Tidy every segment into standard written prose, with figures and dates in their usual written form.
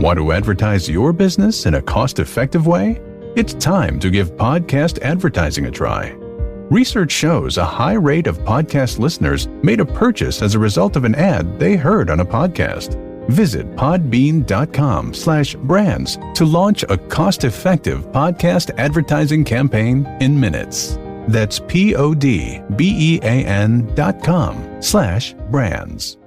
Want to advertise your business in a cost-effective way? It's time to give podcast advertising a try. Research shows a high rate of podcast listeners made a purchase as a result of an ad they heard on a podcast. Visit podbean.com/brands to launch a cost-effective podcast advertising campaign in minutes. That's podbean.com/brands.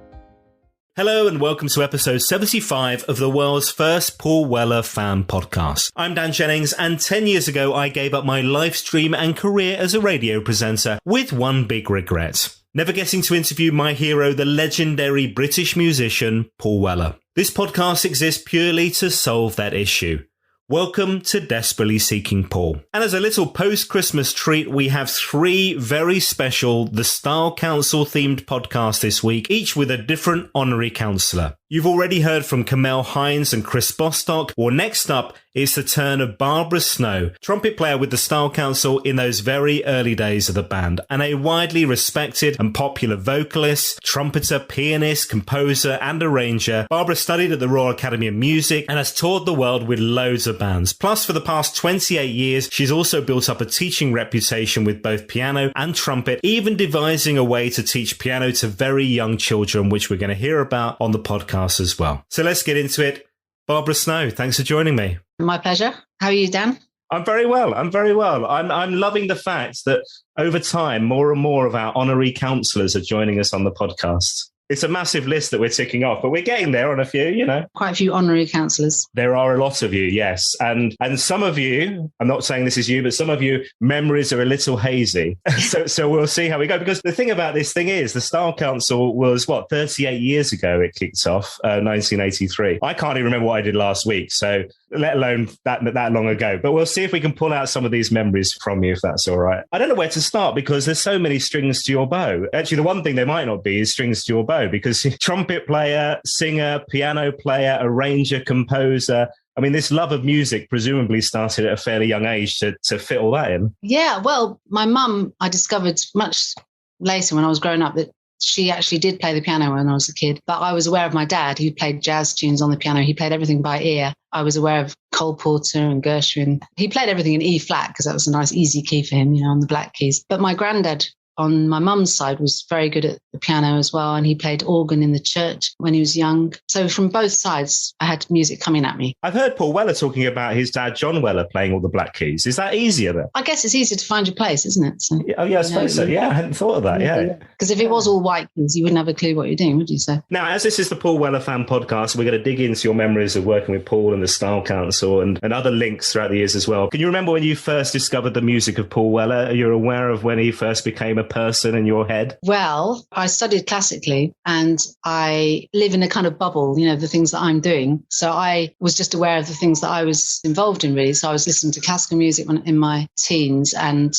Hello and welcome to episode 75 of the world's first Paul Weller fan podcast. I'm Dan Jennings, and 10 years ago I gave up my live stream and career as a radio presenter with one big regret: never getting to interview my hero, the legendary British musician Paul Weller. This podcast exists purely to solve that issue. Welcome to Desperately Seeking Paul. And as a little post-Christmas treat, we have 3 very special The Style Council themed podcasts this week, each with a different honorary councillor. You've already heard from Kamel Hines and Chris Bostock. Well, next up is the turn of Barbara Snow, trumpet player with the Style Council in those very early days of the band, and a widely respected and popular vocalist, trumpeter, pianist, composer, and arranger. Barbara studied at the Royal Academy of Music and has toured the world with loads of bands. Plus, for the past 28 years, she's also built up a teaching reputation with both piano and trumpet, even devising a way to teach piano to very young children, which we're going to hear about on the podcast as well. So let's get into it. Barbara Snow, thanks for joining me. My pleasure. How are you, Dan? I'm very well. I'm loving the fact that over time, more and more of our honorary councillors are joining us on the podcast. It's a massive list that we're ticking off, but we're getting there on a few, you know. Quite a few honorary councillors. There are a lot of you, yes. And some of you, I'm not saying this is you, but some of you, memories are a little hazy. so we'll see how we go. Because the thing about this thing is, the Style Council was, 38 years ago it kicked off, 1983. I can't even remember what I did last week, so let alone that long ago. But we'll see if we can pull out some of these memories from you, if that's all right. I don't know where to start because there's so many strings to your bow. Actually, the one thing there might not be is strings to your bow, because trumpet player, singer, piano player, arranger, composer. I mean, this love of music presumably started at a fairly young age to fit all that in. Yeah, well, my mum, I discovered much later when I was growing up that she actually did play the piano when I was a kid. But I was aware of my dad, who played jazz tunes on the piano. He played everything by ear. I was aware of Cole Porter and Gershwin. He played everything in E flat because that was a nice, easy key for him, on the black keys. But my granddad on my mum's side was very good at the piano as well, and he played organ in the church when he was young. So from both sides, I had music coming at me. I've heard Paul Weller talking about his dad, John Weller, playing all the black keys. Is that easier then? I guess it's easier to find your place, isn't it? So, I suppose so. Yeah, I hadn't thought of that, yeah. Because if it was all white keys, you wouldn't have a clue what you're doing, would you? So now, as this is the Paul Weller fan podcast, we're going to dig into your memories of working with Paul and the Style Council and other links throughout the years as well. Can you remember when you first discovered the music of Paul Weller? Are you aware of when he first became a person in your head? Well, I studied classically and I live in a kind of bubble, the things that I'm doing. So I was just aware of the things that I was involved in, really. So I was listening to classical music in my teens and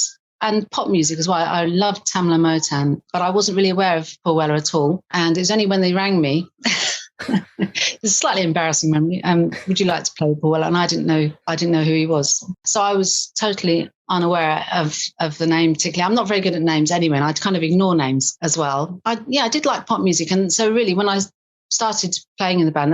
pop music as well. I loved Tamla Motown, but I wasn't really aware of Paul Weller at all. And it was only when they rang me, it's a slightly embarrassing memory. Would you like to play Paul Weller? And I didn't know who he was. So I was totally unaware of the name particularly. I'm not very good at names anyway, and I'd kind of ignore names as well. I did like pop music. And so really when I started playing in the band,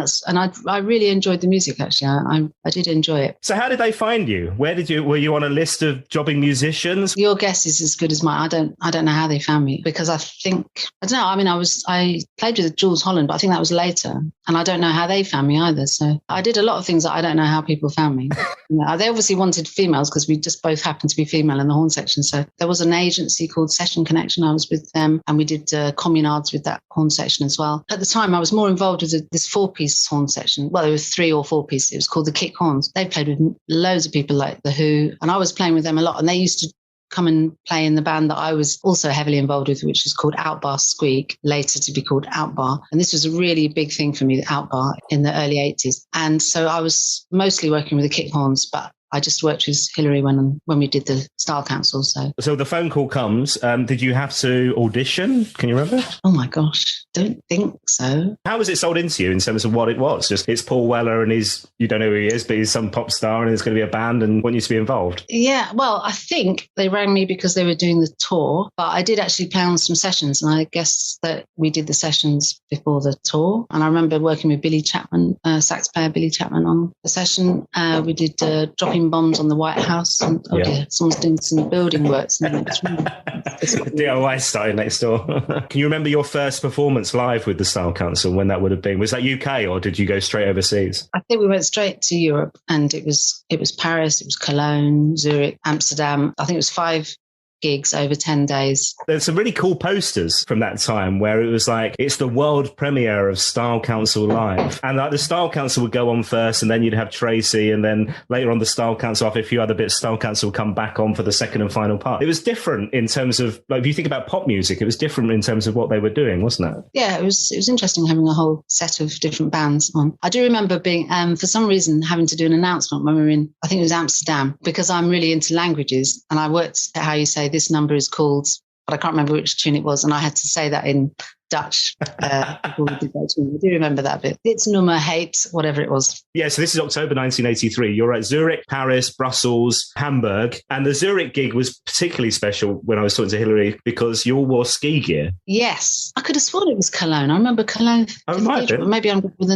I really enjoyed the music, actually. I did enjoy it. So how did they find you? Were you on a list of jobbing musicians? Your guess is as good as mine. I don't know how they found me, because I don't know. I mean, I played with Jules Holland, but I think that was later, and I don't know how they found me either. So I did a lot of things that I don't know how people found me. They obviously wanted females because we just both happened to be female in the horn section. So there was an agency called Session Connection. I was with them, and we did communards with that horn section as well. At the time, I was more involved with this 4-piece horn section. Well, there were 3 or 4 pieces. It was called the Kick Horns. They played with loads of people like The Who, and I was playing with them a lot. And they used to come and play in the band that I was also heavily involved with, which is called Outbar Squeak, later to be called Outbar. And this was a really big thing for me, the Outbar, in the early 80s. And so I was mostly working with the kick horns, but I just worked with Hilary when we did the Style Council. So the phone call comes. Did you have to audition? Can you remember? Oh my gosh, don't think so. How was it sold into you in terms of what it was? Just it's Paul Weller and you don't know who he is, but he's some pop star and there's going to be a band and want you to be involved. Yeah, well, I think they rang me because they were doing the tour, but I did actually play on some sessions, and I guess that we did the sessions before the tour. And I remember working with Billy Chapman, sax player Billy Chapman, on the session. We did dropping bombs on the Whitehouse, and someone's doing some building works. And DIY starting next door. Can you remember your first performance live with the Style Council, when that would have been? Was that UK or did you go straight overseas? I think we went straight to Europe, and it was Paris, it was Cologne, Zurich, Amsterdam. I think it was 5 gigs over 10 days. There's some really cool posters from that time where it was like, it's the world premiere of Style Council Live. And like the Style Council would go on first, and then you'd have Tracy, and then later on the Style Council, after a few other bits, Style Council would come back on for the second and final part. It was different in terms of, like, if you think about pop music, it was different in terms of what they were doing, wasn't it? Yeah, it was interesting having a whole set of different bands on. I do remember being, for some reason, having to do an announcement when we were in, I think it was Amsterdam, because I'm really into languages, and I worked out how you say this number is called, but I can't remember which tune it was, and I had to say that in Dutch before we did that tune. I do remember that bit. It's nummer 8, whatever it was. Yeah, so this is October 1983. You're at Zurich, Paris, Brussels, Hamburg, and the Zurich gig was particularly special when I was talking to Hilary because you all wore ski gear. Yes, I could have sworn it was Cologne. I remember Cologne. Oh, it might have been. Maybe I'm with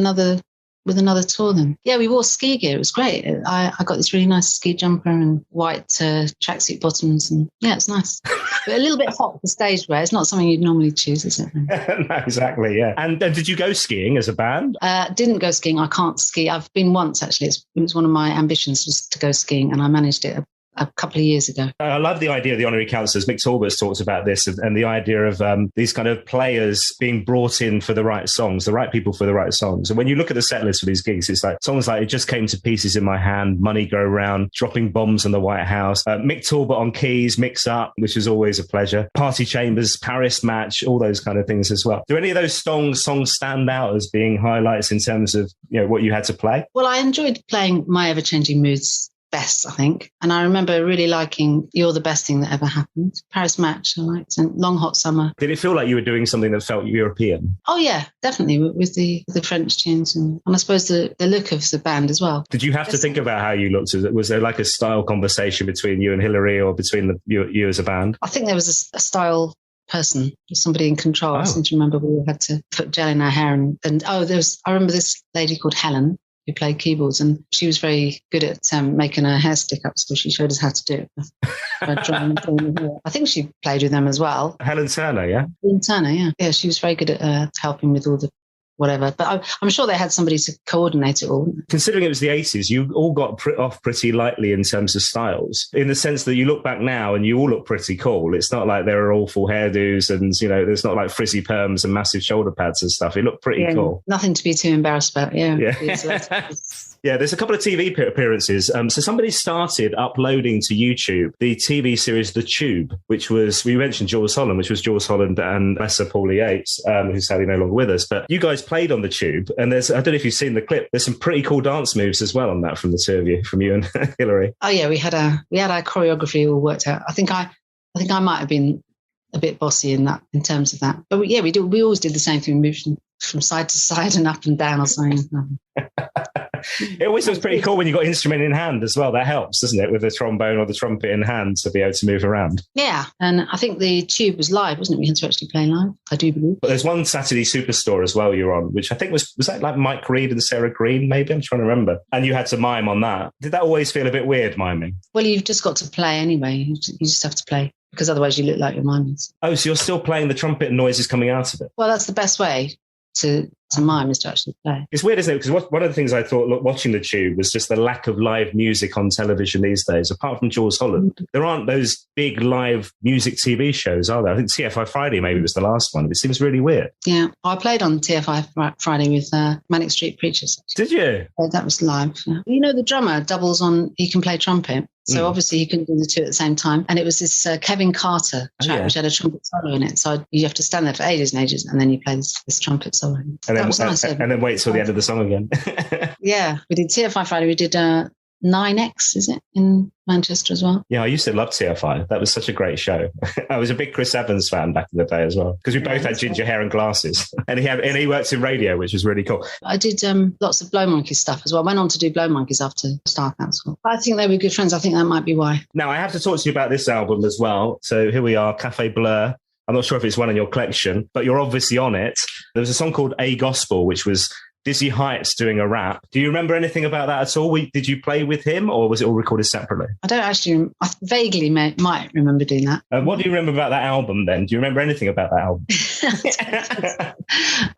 another tour then. Yeah, we wore ski gear. It was great. I got this really nice ski jumper and white tracksuit bottoms, and yeah, it's nice. But a little bit hot for stage wear. It's not something you'd normally choose, is it? No, exactly, yeah. And did you go skiing as a band? Didn't go skiing. I can't ski. I've been once, actually. It was one of my ambitions was to go skiing, and I managed it a couple of years ago. I love the idea of the honorary councillors. Mick Talbot's talked about this, and the idea of these kind of players being brought in for the right songs, the right people for the right songs. And when you look at the set list for these gigs, it's like songs like It Just Came to Pieces in My Hand, Money Go Round, Dropping Bombs on the Whitehouse, Mick Talbot on keys, Mix Up, which is always a pleasure, Party Chambers, Paris Match, all those kind of things as well. Do any of those songs stand out as being highlights in terms of, you know, what you had to play? Well, I enjoyed playing My Ever Changing Moods best, I think. And I remember really liking You're the Best Thing That Ever Happened. Paris Match, I liked, and Long Hot Summer. Did it feel like you were doing something that felt European? Oh, yeah, definitely, with the French tunes and I suppose the look of the band as well. Did you have to think about how you looked? Was there like a style conversation between you and Hilary, or between you as a band? I think there was a style person, somebody in control. I seem to remember we had to put gel in our hair and I remember this lady called Helen who played keyboards, and she was very good at making her hair stick up, so she showed us how to do it. I think she played with them as well. Helen Turner, yeah? Helen Turner, yeah. Yeah, she was very good at helping with all the whatever. But I'm sure they had somebody to coordinate it all. Considering it was the 80s, you all got off pretty lightly in terms of styles, in the sense that you look back now and you all look pretty cool. It's not like there are awful hairdos and, you know, there's not like frizzy perms and massive shoulder pads and stuff. It looked pretty cool. Nothing to be too embarrassed about, yeah. Yeah, there's a couple of TV appearances. So somebody started uploading to YouTube the TV series The Tube, which was, we mentioned Jules Holland, which was Jules Holland and Lesser Paulie Yates, who's sadly no longer with us. But you guys played on The Tube, and I don't know if you've seen the clip, there's some pretty cool dance moves as well on that from the two of you, from you and Hilary. Oh yeah, we had our choreography all worked out. I think I might have been a bit bossy in terms of that. But we always did the same thing, moved from side to side and up and down or something. It always was pretty cool when you got instrument in hand as well. That helps, doesn't it, with the trombone or the trumpet in hand to be able to move around. Yeah, and I think the Tube was live, wasn't it? We had to actually play live, I do believe. But there's one Saturday Superstore as well you're on, which I think was that like Mike Reed and Sarah Green, maybe? I'm trying to remember. And you had to mime on that. Did that always feel a bit weird, miming? Well, you've just got to play anyway. You just have to play, because otherwise you look like you're miming. Oh, so you're still playing the trumpet noises coming out of it? Well, that's the best way to mime, is to actually play. It's weird, isn't it? Because one of the things I thought watching The Tube was just the lack of live music on television these days. Apart from Jules Holland, there aren't those big live music TV shows, are there? I think TFI Friday maybe was the last one. It seems really weird. Yeah, I played on TFI Friday with Manic Street Preachers. Did you? That was live. Yeah. You know, the drummer doubles on, he can play trumpet. So obviously he couldn't do the two at the same time. And it was this Kevin Carter track, which had a trumpet solo in it. So you have to stand there for ages and ages, and then you play this trumpet solo. And then wait till the end of the song again. Yeah, we did TFI Friday. We did 9X, is it, in Manchester as well? Yeah, I used to love TFI. That was such a great show. I was a big Chris Evans fan back in the day as well, because we both had ginger hair and glasses. And he works in radio, which was really cool. I did lots of Blow Monkeys stuff as well. I went on to do Blow Monkeys after Star Council. I think they were good friends. I think that might be why. Now, I have to talk to you about this album as well. So here we are, Café Bleu. I'm not sure if it's one in your collection, but you're obviously on it. There was a song called A Gospel, which was Dizzy Heights doing a rap. Do you remember anything about that at all? Did you play with him, or was it all recorded separately? I don't actually. I vaguely might remember doing that. What do you remember about that album then? Do you remember anything about that album?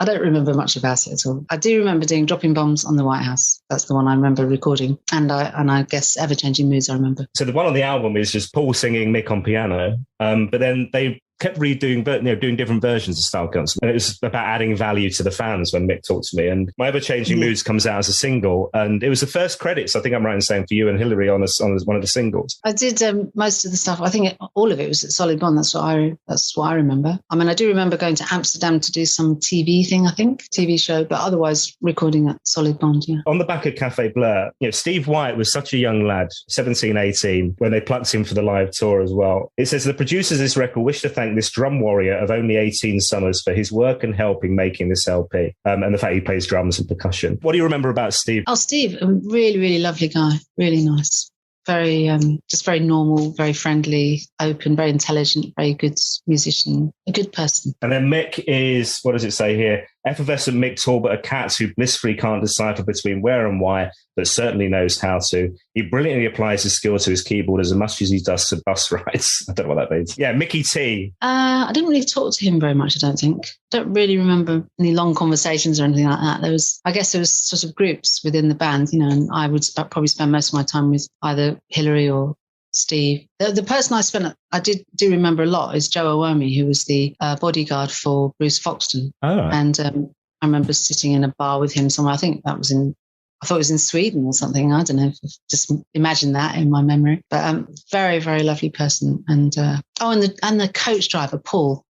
I don't remember much about it at all. I do remember dropping bombs on the Whitehouse. That's the one I remember recording. And I guess Ever Changing Moods I remember. So the one on the album is just Paul singing, Mick on piano. But then they kept redoing, doing different versions of Style Council. And it was about adding value to the fans when Mick talked to me. And My Ever Changing Moods comes out as a single. And it was the first credits, I think I'm right in saying, for you and Hillary on one of the singles. I did most of the stuff. I think all of it was at Solid Bond. That's what I remember. I mean, I do remember going to Amsterdam to do some TV thing, I think, TV show, but otherwise recording at Solid Bond, yeah. On the back of Café Bleu, Steve White was such a young lad, 17, 18, when they plucked him for the live tour as well. It says, the producers of this record wish to thank this drum warrior of only 18 summers for his work and help in making this LP, and the fact he plays drums and percussion. What do you remember about Steve? Oh, Steve, a really, really lovely guy, really nice. Very, just very normal, very friendly, open, very intelligent, very good musician, a good person. And then Mick is, what does it say here? Effervescent Mick Talbot, a cat who blissfully can't decipher between where and why, but certainly knows how to. He brilliantly applies his skill to his keyboard as much as he does to bus rides. I don't know what that means. Yeah, Mickey T. I didn't really talk to him very much, I don't think. Don't really remember any long conversations or anything like that. I guess there was sort of groups within the band, and I would probably spend most of my time with either Hillary or Steve. The person I do remember a lot is Joe Owomi, who was the bodyguard for Bruce Foxton. Oh. And I remember sitting in a bar with him somewhere. I thought it was in Sweden or something. I don't know. Just imagine that in my memory. But very, very lovely person. And the coach driver, Paul.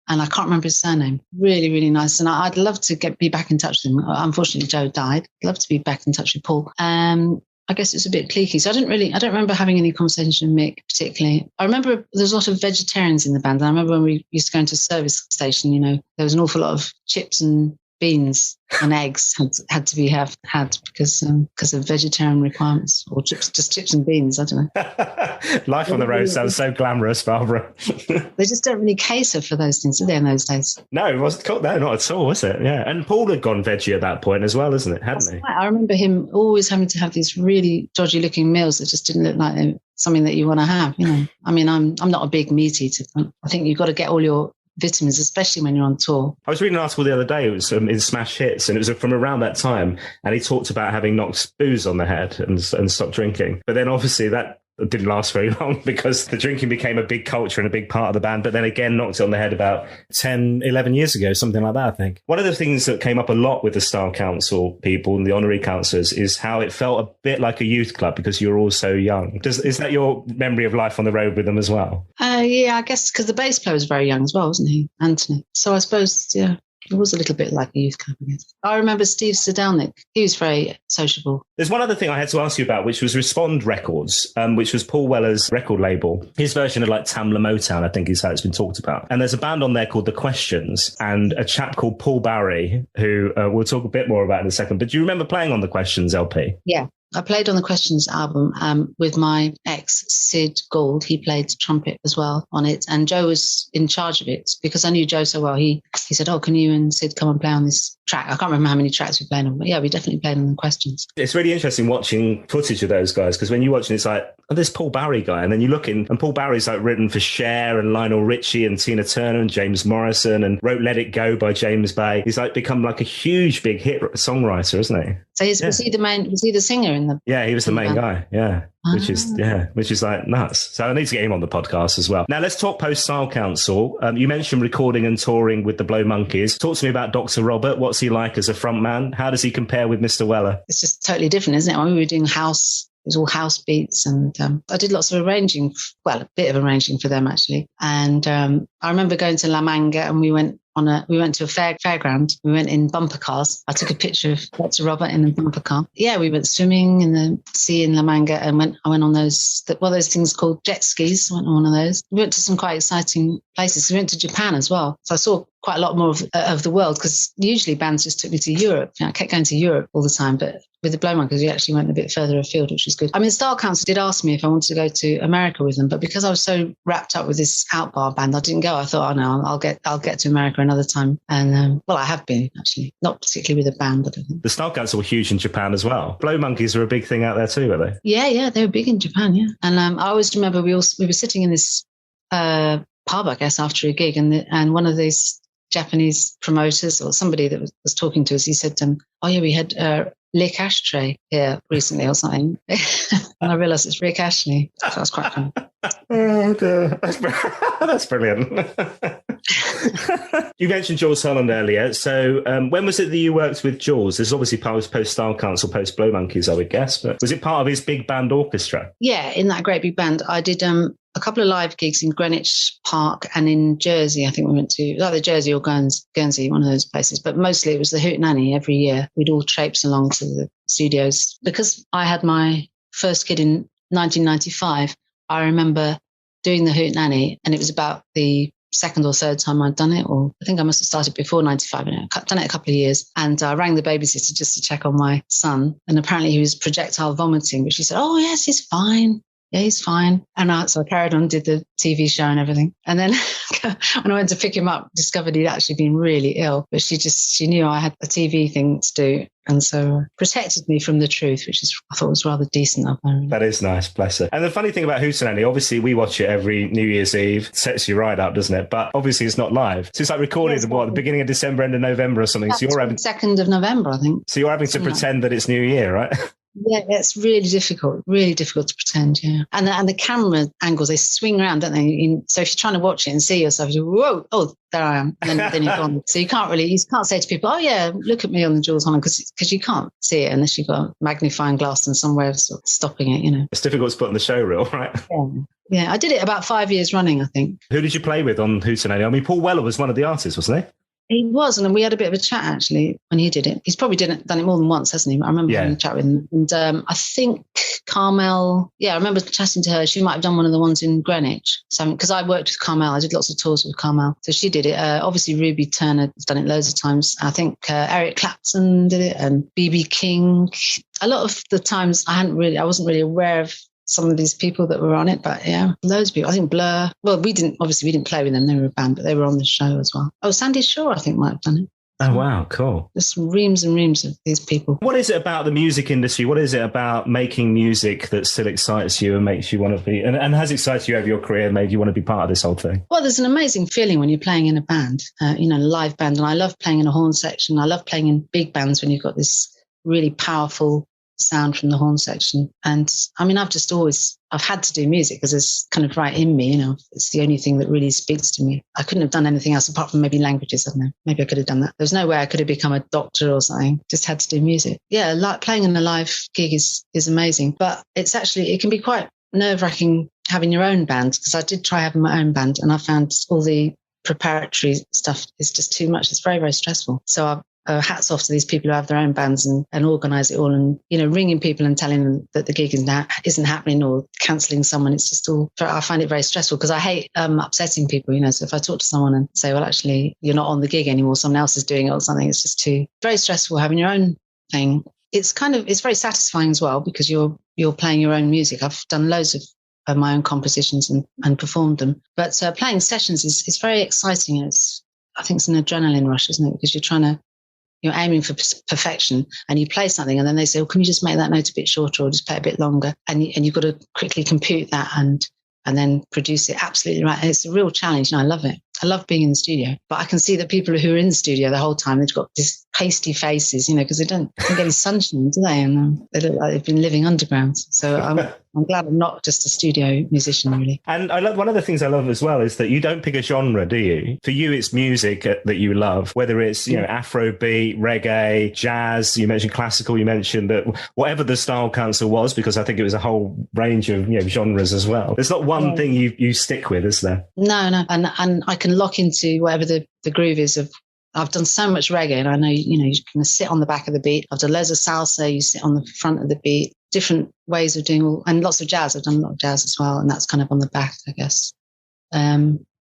And I can't remember his surname. Really, really nice. And I'd love to be back in touch with him. Unfortunately, Joe died. I'd love to be back in touch with Paul. I guess it's a bit cliquey. So I don't remember having any conversation with Mick particularly. I remember there's a lot of vegetarians in the band. And I remember when we used to go into a service station, there was an awful lot of chips and beans and eggs had to be had because of vegetarian requirements, or just chips and beans. I don't know. Life on the road sounds so glamorous, Barbara. They just don't really cater for those things, did they, in those days? No, it wasn't. No, not at all, was it? Yeah, and Paul had gone veggie at that point as well, isn't it? Hadn't he? Right. I remember him always having to have these really dodgy-looking meals that just didn't look like something that you want to have. I mean, I'm not a big meat eater. I think you've got to get all your vitamins, especially when you're on tour. I was reading an article the other day. It was in Smash Hits, and it was from around that time. And he talked about having knocked booze on the head and stopped drinking. But then obviously that didn't last very long because the drinking became a big culture and a big part of the band. But then again, knocked it on the head about 10, 11 years ago, something like that, I think. One of the things that came up a lot with the Style Council people and the Honorary Councillors is how it felt a bit like a youth club because you were all so young. Is that your memory of life on the road with them as well? Yeah, I guess because the bass player was very young as well, wasn't he, Anthony? So I suppose, yeah. It was a little bit like a youth club, I guess. I remember Steve Sedalnik. He was very sociable. There's one other thing I had to ask you about, which was Respond Records, which was Paul Weller's record label. His version of like Tamla Motown, I think is how it's been talked about. And there's a band on there called The Questions and a chap called Paul Barry, who we'll talk a bit more about in a second. But do you remember playing on The Questions LP? Yeah. I played on the Questions album with my ex, Sid Gould. He played trumpet as well on it. And Joe was in charge of it because I knew Joe so well. He said, can you and Sid come and play on this track? I can't remember how many tracks we played on, but yeah, we definitely played on the Questions. It's really interesting watching footage of those guys because when you're watching, it's like, this Paul Barry guy. And then you look in, and Paul Barry's like written for Cher and Lionel Richie and Tina Turner and James Morrison and wrote Let It Go by James Bay. He's like become like a huge, big hit songwriter, isn't he? So was he the singer in the... Yeah, he was the main guy, yeah. Which is like nuts. So I need to get him on the podcast as well. Now let's talk post-Style Council. You mentioned recording and touring with the Blow Monkeys. Talk to me about Dr. Robert. What's he like as a frontman? How does he compare with Mr. Weller? It's just totally different, isn't it? When we were doing house, it was all house beats, and I did lots of arranging, a bit of arranging for them actually. And I remember going to La Manga, and we went we went to a fairground. We went in bumper cars. I took a picture of Dr. Robert in a bumper car. Yeah, we went swimming in the sea in La Manga and I went on those things called jet skis. I went on one of those. We went to some quite exciting places. We went to Japan as well. So I saw quite a lot more of the world, because usually bands just took me to Europe. I kept going to Europe all the time, but with the Blow Monkeys, we actually went a bit further afield, which was good. I mean, Style Council did ask me if I wanted to go to America with them, but because I was so wrapped up with this Outbar band, I didn't go. I thought, oh no, I'll get to America another time. And well, I have been actually, not particularly with a band, but I think the Style Council were huge in Japan as well. Blow Monkeys were a big thing out there too, were they? Yeah, they were big in Japan. Yeah, and I always remember we were sitting in this pub, I guess, after a gig, and one of these Japanese promoters or somebody that was talking to us, he said, oh yeah, we had Lick Ashtray here recently or something. And I realised it's Rick Ashley. So that was quite fun. Oh dear. That's brilliant. You mentioned Jules Holland earlier. So when was it that you worked with Jules? This is obviously post-Style Council, post-Blow Monkeys, I would guess. But was it part of his big band orchestra? Yeah, in that great big band. I did a couple of live gigs in Greenwich Park and in Jersey. I think we went to either Jersey or Guernsey, one of those places. But mostly it was the Hootenanny every year. We'd all traipse along to the studios. Because I had my first kid in 1995, I remember doing the Hootenanny, and it was about the second or third time I'd done it, or I think I must have started before 95. I'd done it a couple of years, and I rang the babysitter just to check on my son, and apparently he was projectile vomiting, but she said, oh yes, he's fine. Yeah, he's fine. And so I carried on, did the TV show and everything. And then when I went to pick him up, discovered he'd actually been really ill. But she knew I had a TV thing to do. And so protected me from the truth, which I thought was rather decent of her. That is nice, bless her. And the funny thing about Hootenanny, obviously we watch it every New Year's Eve. It sets you right up, doesn't it? But obviously it's not live. So it's like recorded the beginning of December, end of November or something. That's so you're having 2nd of November, I think. So you're having to pretend that it's New Year, right? Yeah, it's really difficult to pretend, yeah. And the camera angles, they swing around, don't they? So if you're trying to watch it and see yourself, you go, whoa, oh, there I am. And then you're gone. So you can't say to people, oh yeah, look at me on the Jules Holland, because you can't see it unless you've got a magnifying glass and some way of sort of stopping it, you know. It's difficult to put on the show reel, right? Yeah, I did it about 5 years running, I think. Who did you play with on Hootenanny? I mean, Paul Weller was one of the artists, wasn't he? He was, and we had a bit of a chat actually when he did it. He's probably done it more than once, hasn't he? But I remember having a chat with him. And I think Carmel, I remember chatting to her. She might have done one of the ones in Greenwich. So because I worked with Carmel, I did lots of tours with Carmel. So she did it. Obviously, Ruby Turner has done it loads of times. I think Eric Clapton did it, and B.B. King. A lot of the times I wasn't really aware of some of these people that were on it, but yeah, loads of people. I think Blur. Well, we didn't play with them. They were a band, but they were on the show as well. Oh, Sandy Shaw, I think, might have done it. Oh, wow, cool. There's reams and reams of these people. What is it about the music industry? What is it about making music that still excites you and makes you want to be, and has excited you over your career and made you want to be part of this whole thing? Well, there's an amazing feeling when you're playing in a band, a live band. And I love playing in a horn section. I love playing in big bands when you've got this really powerful sound from the horn section. And I mean, I've had to do music because it's kind of right in me, it's the only thing that really speaks to me. I couldn't have done anything else apart from maybe languages. I don't know. Maybe I could have done that. There's no way I could have become a doctor or something. Just had to do music. Yeah, like playing in a live gig is amazing, but it can be quite nerve-wracking having your own band, because I did try having my own band and I found all the preparatory stuff is just too much. It's very, very stressful. So hats off to these people who have their own bands and organise it all, and ringing people and telling them that the gig isn't happening or cancelling someone. It's just all, I find it very stressful because I hate upsetting people. So if I talk to someone and say, well, actually you're not on the gig anymore, someone else is doing it or something, it's just very stressful having your own thing. It's very satisfying as well because you're playing your own music. I've done loads of my own compositions and performed them, but playing sessions is very exciting. I think it's an adrenaline rush, isn't it? Because you're aiming for perfection and you play something and then they say, well, can you just make that note a bit shorter or just play a bit longer? And you've got to quickly compute that and then produce it absolutely right. And it's a real challenge and I love it. I love being in the studio, but I can see that people who are in the studio the whole time, they've got these pasty faces, because they don't get any sunshine, do they? And they look like they've been living underground. So I'm glad I'm not just a studio musician, really. And I love, one of the things I love as well is that you don't pick a genre, do you? For you, it's music that you love, whether it's, Afrobeat, reggae, jazz, you mentioned classical, you mentioned that whatever the Style Council was, because I think it was a whole range of, genres as well. There's not one thing you stick with, is there? No. And I can can lock into whatever the groove is of. I've done so much reggae, and I know, you can sit on the back of the beat. I've done loads of salsa, you sit on the front of the beat, different ways of doing and lots of jazz. I've done a lot of jazz as well, and that's kind of on the back, I guess.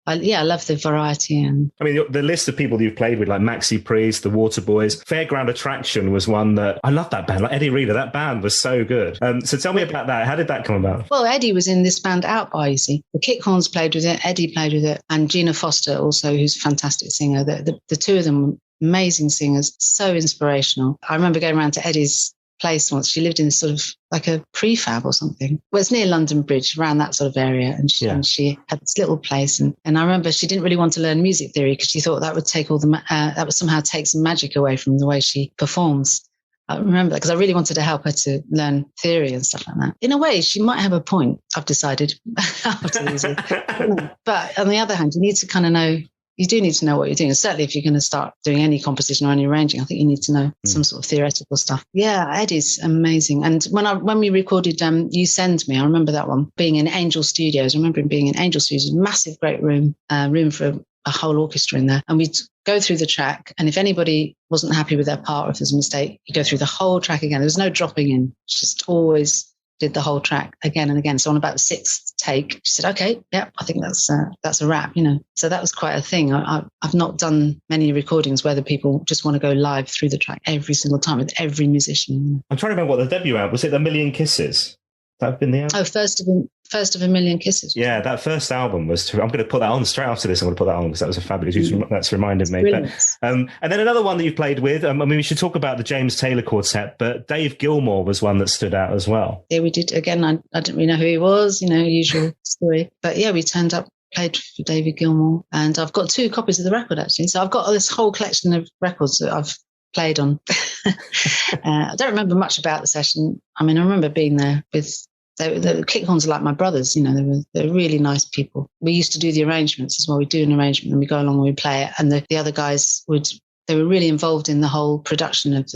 I love the variety. And I mean, the list of people that you've played with, like Maxi Priest, the Waterboys, Fairground Attraction was one that I love that band. Like Eddie Reader, that band was so good. So tell me about that. How did that come about? Well, Eddie was in this band Out By, you see. The Kick Horns played with it, Eddie played with it, and Gina Foster also, who's a fantastic singer. The two of them were amazing singers, so inspirational. I remember going around to Eddie's place once. She lived in sort of like a prefab or something. Well, it's near London Bridge, around that sort of area. And she had this little place. And I remember she didn't really want to learn music theory because she thought that would take that would somehow take some magic away from the way she performs. I remember that because I really wanted to help her to learn theory and stuff like that. In a way, she might have a point, I've decided. But on the other hand, you do need to know what you're doing. And certainly if you're going to start doing any composition or any arranging, I think you need to know some sort of theoretical stuff. Yeah, Eddie's amazing. And when we recorded You Send Me, I remember that one, being in Angel Studios. I remember being in Angel Studios, massive, great room for a whole orchestra in there. And we'd go through the track. And if anybody wasn't happy with their part or if there's a mistake, you go through the whole track again. There was no dropping in. It's just always did the whole track again and again. So on about the sixth take, she said, okay, yeah, I think that's a wrap, So that was quite a thing. I've not done many recordings where the people just want to go live through the track every single time with every musician. I'm trying to remember what the debut album was. It A Million Kisses? That been the album? Oh, First of a Million Kisses. Yeah, that first album was. I'm going to put that on straight after this. I'm going to put that on because that was a fabulous. That's reminded me. But, and then another one that you played with. I mean, we should talk about the James Taylor Quartet, but Dave Gilmour was one that stood out as well. Yeah, we did. Again, I didn't really know who he was. Usual story. But yeah, we turned up, played for David Gilmour, and I've got 2 copies of the record actually. So I've got this whole collection of records that I've played on. I don't remember much about the session. I mean, I remember being there with. The Kick Horns are like my brothers, they're really nice people. We used to do the arrangements as well. We do an arrangement and we go along and we play it. And the other guys they were really involved in the whole production of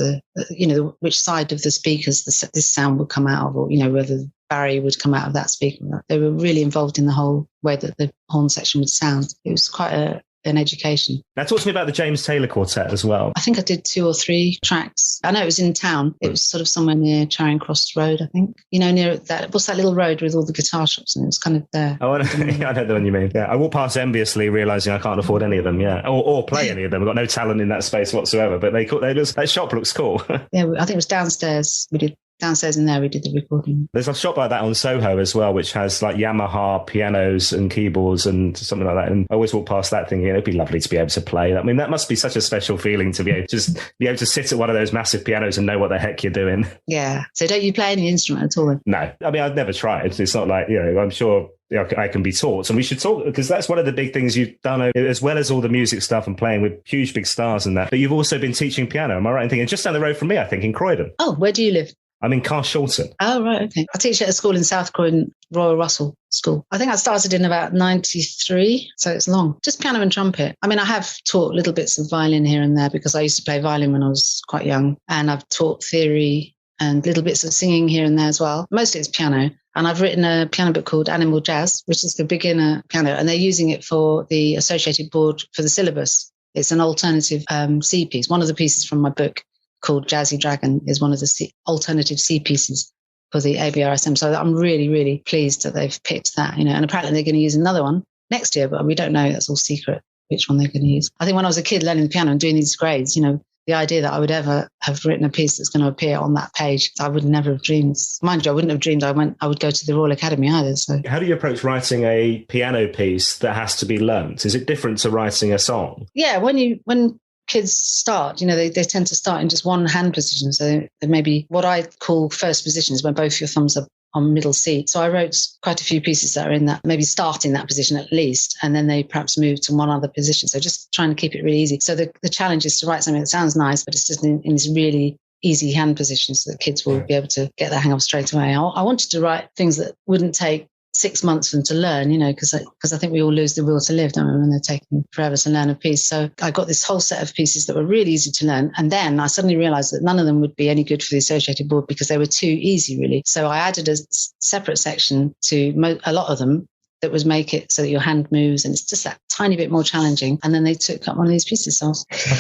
which side of the speakers this sound would come out of, or, whether Barry would come out of that speaker. They were really involved in the whole way that the horn section would sound. It was quite an education. Now talk to me about the James Taylor Quartet as well. I think I did 2 or 3 tracks. I know it was in town. It was sort of somewhere near Charing Cross Road, I think. Near what's that little road with all the guitar shops, and it was kind of there. Oh, I know the one you mean. Yeah, I walk past enviously, realising I can't afford any of them. Yeah, or play any of them. I've got no talent in that space whatsoever. But that shop looks cool. Yeah, I think it was downstairs. We did. Downstairs in there, we did the recording. There's a shop like that on Soho as well, which has like Yamaha pianos and keyboards and something like that. And I always walk past that thinking it'd be lovely to be able to play. I mean, that must be such a special feeling to be able to sit at one of those massive pianos and know what the heck you're doing. Yeah. So don't you play any instrument at all? No. I mean, I've never tried. It's not like, I'm sure I can be taught. And we should talk, because that's one of the big things you've done, as well as all the music stuff and playing with huge big stars and that. But you've also been teaching piano. Am I right in thinking? Just down the road from me, I think, in Croydon. Oh, where do you live? I'm in Carshalton. Oh, right, okay. I teach at a school in South Croydon, Royal Russell School. I think I started in about 93, so it's long. Just piano and trumpet. I mean, I have taught little bits of violin here and there because I used to play violin when I was quite young, and I've taught theory and little bits of singing here and there as well. Mostly it's piano. And I've written a piano book called Animal Jazz, which is the beginner piano, and they're using it for the Associated Board for the syllabus. It's an alternative C piece. One of the pieces from my book called Jazzy Dragon is one of the alternative C pieces for the ABRSM. So I'm really, really pleased that they've picked that, and apparently they're going to use another one next year, but we don't know. That's all secret, which one they're going to use. I think when I was a kid learning the piano and doing these grades, the idea that I would ever have written a piece that's going to appear on that page, I would never have dreamed. Mind you, I wouldn't have dreamed I would go to the Royal Academy either. So, how do you approach writing a piano piece that has to be learnt? Is it different to writing a song? Yeah, when kids start, they tend to start in just one hand position. So they maybe what I call first position is when both your thumbs are on middle C. So I wrote quite a few pieces that are in that, maybe start in that position at least, and then they perhaps move to one other position. So just trying to keep it really easy. So the challenge is to write something that sounds nice, but it's just in this really easy hand position so that kids will be able to get their hang of straight away. I wanted to write things that wouldn't take 6 months for them to learn, because I think we all lose the will to live, don't we, when they're taking forever to learn a piece. So I got this whole set of pieces that were really easy to learn. And then I suddenly realized that none of them would be any good for the Associated Board because they were too easy, really. So I added a separate section to a lot of them that was make it so that your hand moves, and it's just that tiny bit more challenging. And then they took up one of these pieces. So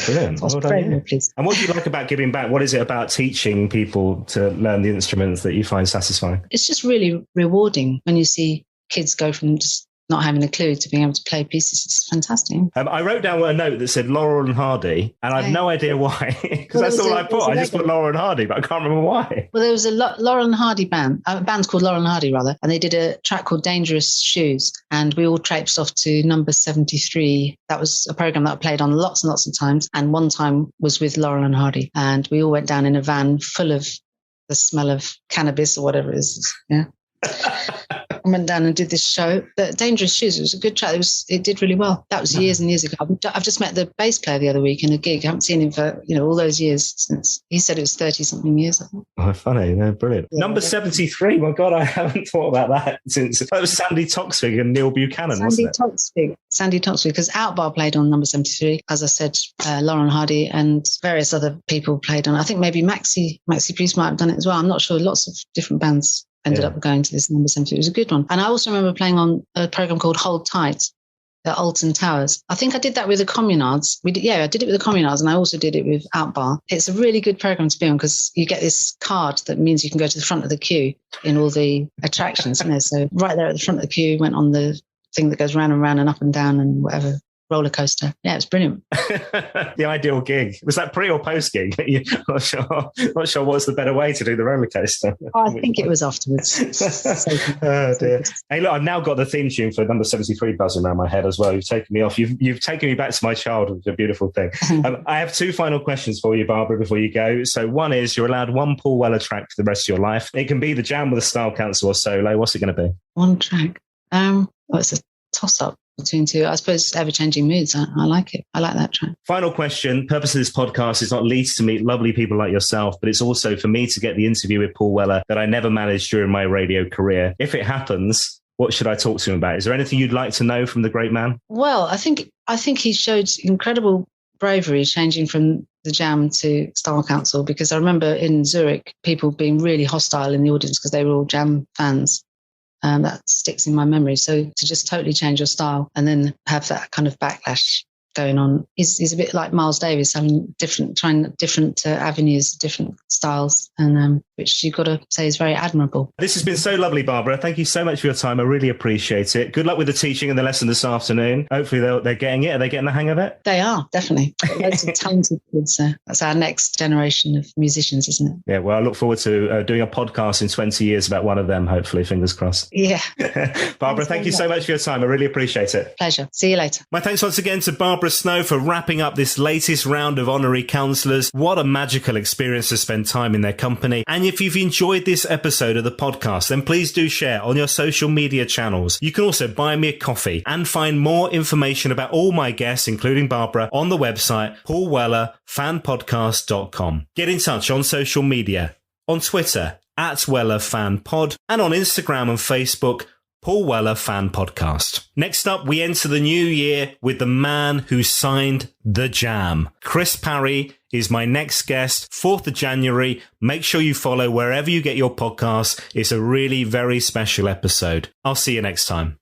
brilliant. I was very pleased. And what do you like about giving back? What is it about teaching people to learn the instruments that you find satisfying? It's just really rewarding when you see kids go from just not having a clue to being able to play pieces. It's fantastic. I wrote down a note that said Laurel and Hardy, and I have no idea why, because that's all I put. I just put Laurel and Hardy, but I can't remember why. Well, there was a Laurel and Hardy band, a band's called Laurel and Hardy, rather, and they did a track called Dangerous Shoes, and we all traipsed off to number 73. That was a program that I played on lots and lots of times, and one time was with Laurel and Hardy, and we all went down in a van full of the smell of cannabis or whatever it is. Yeah. I went down and did this show. But Dangerous Shoes, it was a good track. It did really well. That was years and years ago. I've just met the bass player the other week in a gig. I haven't seen him for, all those years since. He said it was 30-something years, I think. Oh, funny. No, brilliant. Yeah, number 73. My God, I haven't thought about that since. That was Sandy Toksvig and Neil Buchanan, wasn't it? Sandy Toksvig, because Outbar played on number 73. As I said, Lauren Hardy and various other people played on. I think maybe Maxi Priest might have done it as well. I'm not sure. Lots of different bands ended up going to this number 73. It was a good one. And I also remember playing on a program called Hold Tight at Alton Towers. I think I did that with the Communards. I did it with the Communards, and I also did it with Outbar. It's a really good program to be on because you get this card that means you can go to the front of the queue in all the attractions. So right there at the front of the queue, went on the thing that goes round and round and up and down and whatever. Roller coaster. Yeah, it's brilliant. The ideal gig. Was that pre or post gig? Not sure what's the better way to do the roller coaster. I think it was afterwards. Oh dear. Hey, look, I've now got the theme tune for number 73 buzzing around my head as well. You've taken me off. You've taken me back to my childhood. It's a beautiful thing. I have two final questions for you, Barbara, before you go. So one is, you're allowed one Paul Weller track for the rest of your life. It can be the jam with a style council or solo. What's it going to be? One track. It's a toss-up between two. I suppose ever-changing moods. I like it. I like that track. Final question. Purpose of this podcast is not least to meet lovely people like yourself, but it's also for me to get the interview with Paul Weller that I never managed during my radio career. If it happens, what should I talk to him about? Is there anything you'd like to know from the great man? Well, I think he showed incredible bravery changing from the jam to style council, because I remember in Zurich people being really hostile in the audience because they were all jam fans. That sticks in my memory. So to just totally change your style and then have that kind of backlash going on, he's a bit like Miles Davis, having different avenues, different styles, and which you've got to say is very admirable. This has been so lovely, Barbara. Thank you so much for your time. I really appreciate it. Good luck with the teaching and the lesson this afternoon. Hopefully they're getting it. Are they getting the hang of it? They are, definitely. Loads of talented kids. That's our next generation of musicians, isn't it? Yeah, well, I look forward to doing a podcast in 20 years about one of them, hopefully, fingers crossed. Yeah. Barbara, thank you so much for your time. I really appreciate it. Pleasure. See you later. My thanks once again to Barbara Snow for wrapping up this latest round of Honorary Councillors. What a magical experience to spend time in their company. And if you've enjoyed this episode of the podcast, then please do share on your social media channels. You can also buy me a coffee and find more information about all my guests, including Barbara, on the website paulwellerfanpodcast.com. Get in touch on social media, on Twitter @WellerFanPod, and on Instagram and Facebook, Paul Weller Fan Podcast. Next up, we enter the new year with the man who signed The Jam. Chris Parry is my next guest, 4th of January. Make sure you follow wherever you get your podcasts. It's a really very special episode. I'll see you next time.